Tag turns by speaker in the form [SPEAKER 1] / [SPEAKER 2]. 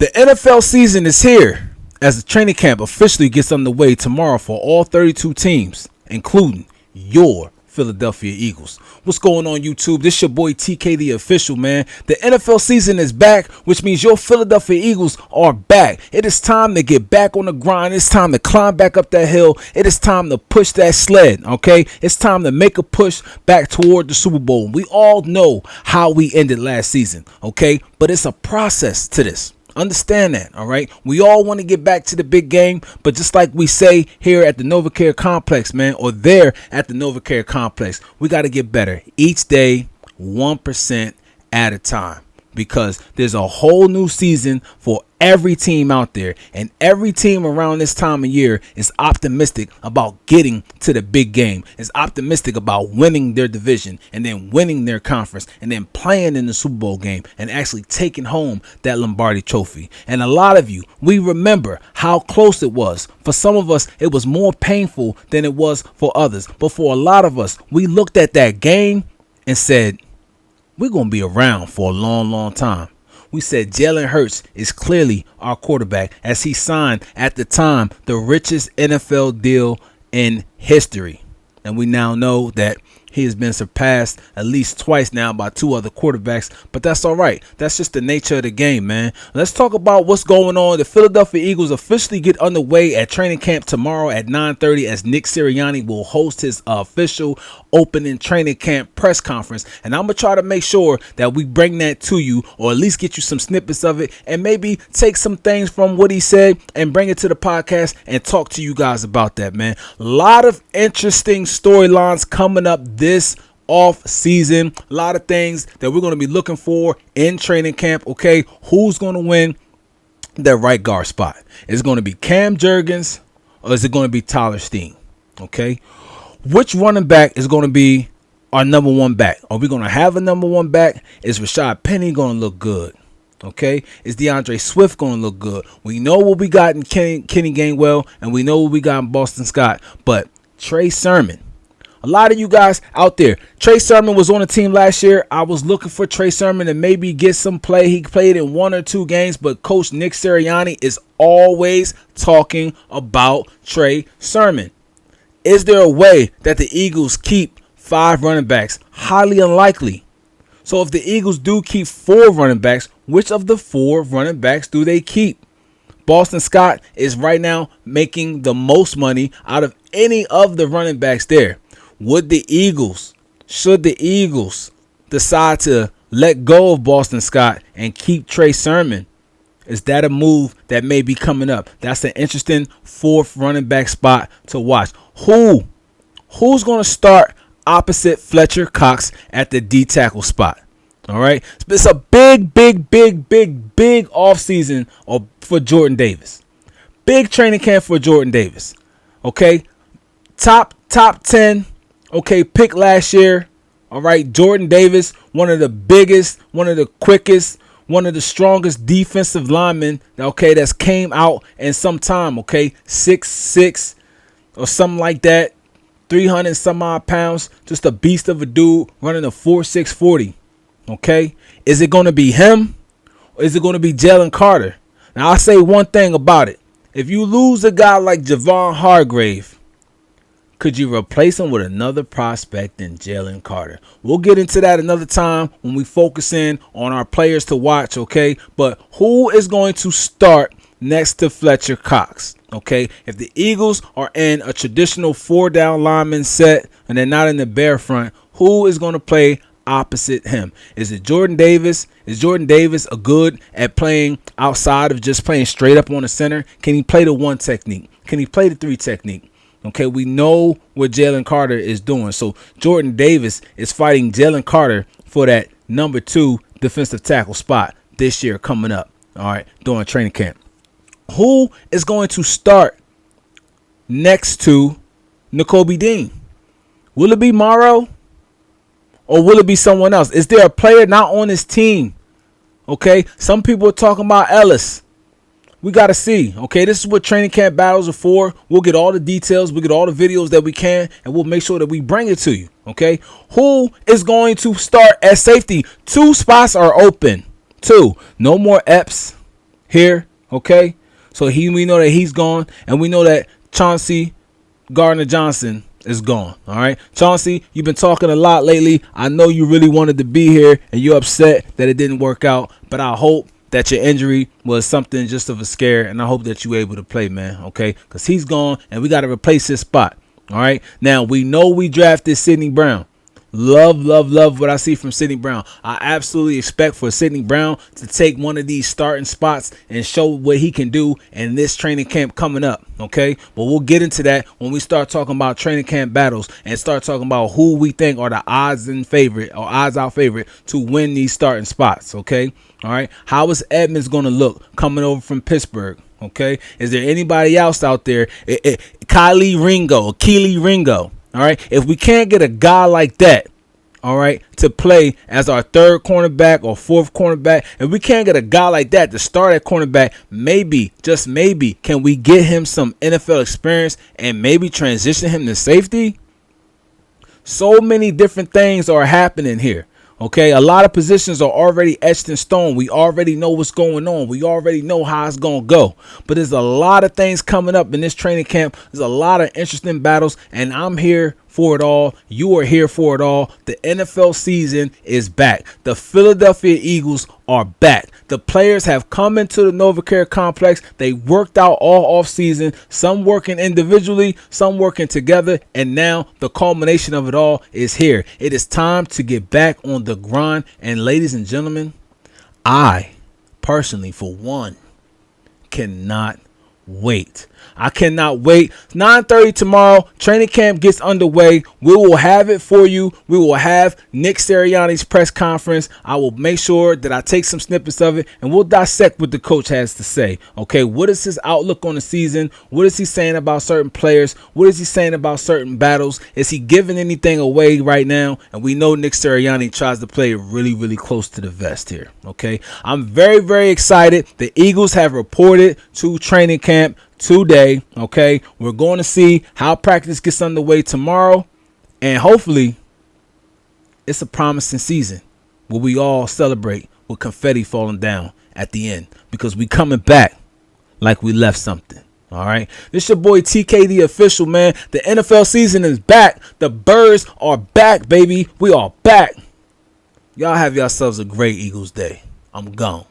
[SPEAKER 1] The NFL season is here as the training camp officially gets underway tomorrow for all 32 teams, including your Philadelphia Eagles. What's going on, YouTube? This your boy TK the Official, man. The NFL season is back, which means your Philadelphia Eagles are back. It is time to get back on the grind. It's time to climb back up that hill. It is time to push that sled, okay? It's time to make a push back toward the Super Bowl. We all know how we ended last season, okay? But it's a process to this. Understand that, all right? We all want to get back to the big game, but just like we say here at the NovaCare Complex, man, or there at the NovaCare Complex, we got to get better each day, 1% at a time, because there's a whole new season for every team out there, and every team around this time of year is optimistic about getting to the big game, is optimistic about winning their division and then winning their conference and then playing in the Super Bowl game and actually taking home that Lombardi trophy. And a lot of you, we remember how close it was. For some of us, it was more painful than it was for others. But for a lot of us, we looked at that game and said, we're going to be around for a long, long time. We said Jalen Hurts is clearly our quarterback, as he signed at the time the richest NFL deal in history. And we now know that he has been surpassed at least twice now by two other quarterbacks, but that's all right. That's just the nature of the game, man. Let's talk about what's going on. The Philadelphia Eagles officially get underway at training camp tomorrow at 9:30 as Nick Sirianni will host his official opening training camp press conference. And I'm going to try to make sure that we bring that to you, or at least get you some snippets of it, and maybe take some things from what he said and bring it to the podcast and talk to you guys about that, man. A lot of interesting storylines coming up this off season. A lot of things that we're going to be looking for in training camp. Okay, who's going to win that right guard spot? Is it going to be Cam Jurgens or is it going to be Tyler Steen? Okay, which running back is going to be our number one back? Are we going to have a number one back? Is Rashad Penny going to look good? Okay, is DeAndre Swift going to look good? We know what we got in Kenny Gainwell, and we know what we got in Boston Scott, but Trey Sermon. A lot of you guys out there, Trey Sermon was on the team last year. I was looking for Trey Sermon to maybe get some play. He played in one or two games, but Coach Nick Sirianni is always talking about Trey Sermon. Is there a way that the Eagles keep 5 running backs? Highly unlikely. So if the Eagles do keep 4 running backs, which of the 4 running backs do they keep? Boston Scott is right now making the most money out of any of the running backs there. Should the Eagles decide to let go of Boston Scott and keep Trey Sermon? Is that a move that may be coming up? That's an interesting 4th running back spot to watch. Who's going to start opposite Fletcher Cox at the D tackle spot? All right. It's a big offseason for Jordan Davis. Big training camp for Jordan Davis. Okay. Top 10. Okay, pick last year. All right, Jordan Davis, one of the biggest, one of the quickest, one of the strongest defensive linemen, okay, that's came out in some time, okay? 6'6" or something like that, 300 some odd pounds, just a beast of a dude running a 4.6 40, okay? Is it going to be him or is it going to be Jalen Carter? Now, I'll say one thing about it. If you lose a guy like Javon Hargrave, could you replace him with another prospect than Jalen Carter? We'll get into that another time when we focus in on our players to watch, okay? But who is going to start next to Fletcher Cox, okay? If the Eagles are in a traditional 4-down lineman set and they're not in the bare front, who is going to play opposite him? Is it Jordan Davis? Is Jordan Davis good at playing outside of just playing straight up on the center? Can he play the 1 technique? Can he play the 3 technique? Okay, we know what Jalen Carter is doing. So Jordan Davis is fighting Jalen Carter for that number 2 defensive tackle spot this year coming up, all right, during training camp. Who is going to start next to Nakobe Dean? Will it be Morrow or will it be someone else? Is there a player not on this team? Okay, some people are talking about Ellis. We got to see, okay? This is what training camp battles are for. We'll get all the details. We'll get all the videos that we can, and we'll make sure that we bring it to you, okay? Who is going to start at safety? 2 spots are open. 2. No more Epps. here, okay? So we know that he's gone, and we know that Chauncey Gardner-Johnson is gone. All right, Chauncey, you've been talking a lot lately. I know you really wanted to be here, and you're upset that it didn't work out. But I hope that your injury was something just of a scare, and I hope that you're able to play, man. Okay, because he's gone, and we got to replace his spot. All right, now we know we drafted Sidney Brown. Love what I see from Sidney Brown. I absolutely expect for Sidney Brown to take one of these starting spots and show what he can do in this training camp coming up, okay? But we'll get into that when we start talking about training camp battles and start talking about who we think are the odds out favorite to win these starting spots, okay? All right, how is Edmonds going to look coming over from Pittsburgh? Okay, is there anybody else out there? Kelee Ringo. All right, if we can't get a guy like that, all right, to play as our third cornerback or fourth cornerback, if we can't get a guy like that to start at cornerback, maybe, just maybe, can we get him some NFL experience and maybe transition him to safety? So many different things are happening here. Okay, a lot of positions are already etched in stone. We already know what's going on. We already know how it's going to go. But there's a lot of things coming up in this training camp. There's a lot of interesting battles, and I'm here for it all. You are here for it all. The NFL season is back. The Philadelphia Eagles are back. The players have come into the NovaCare complex. They worked out all offseason, some working individually, some working together, and now the culmination of it all is here. It is time to get back on the grind, and ladies and gentlemen, I personally, for one, cannot wait. I cannot wait. 9:30 tomorrow. Training camp gets underway. We will have it for you. We will have Nick Sirianni's press conference. I will make sure that I take some snippets of it, and we'll dissect what the coach has to say. Okay, what is his outlook on the season? What is he saying about certain players? What is he saying about certain battles? Is he giving anything away right now? And we know Nick Sirianni tries to play really, really close to the vest here. Okay, I'm very, very excited. The Eagles have reported to training camp today. Okay, we're going to see how practice gets underway tomorrow, and hopefully it's a promising season where we all celebrate with confetti falling down at the end, because we coming back like we left something. All right, this your boy TK the official, man. The NFL season is back. The Birds are back, baby. We are back. Y'all have yourselves a great Eagles day. I'm gone.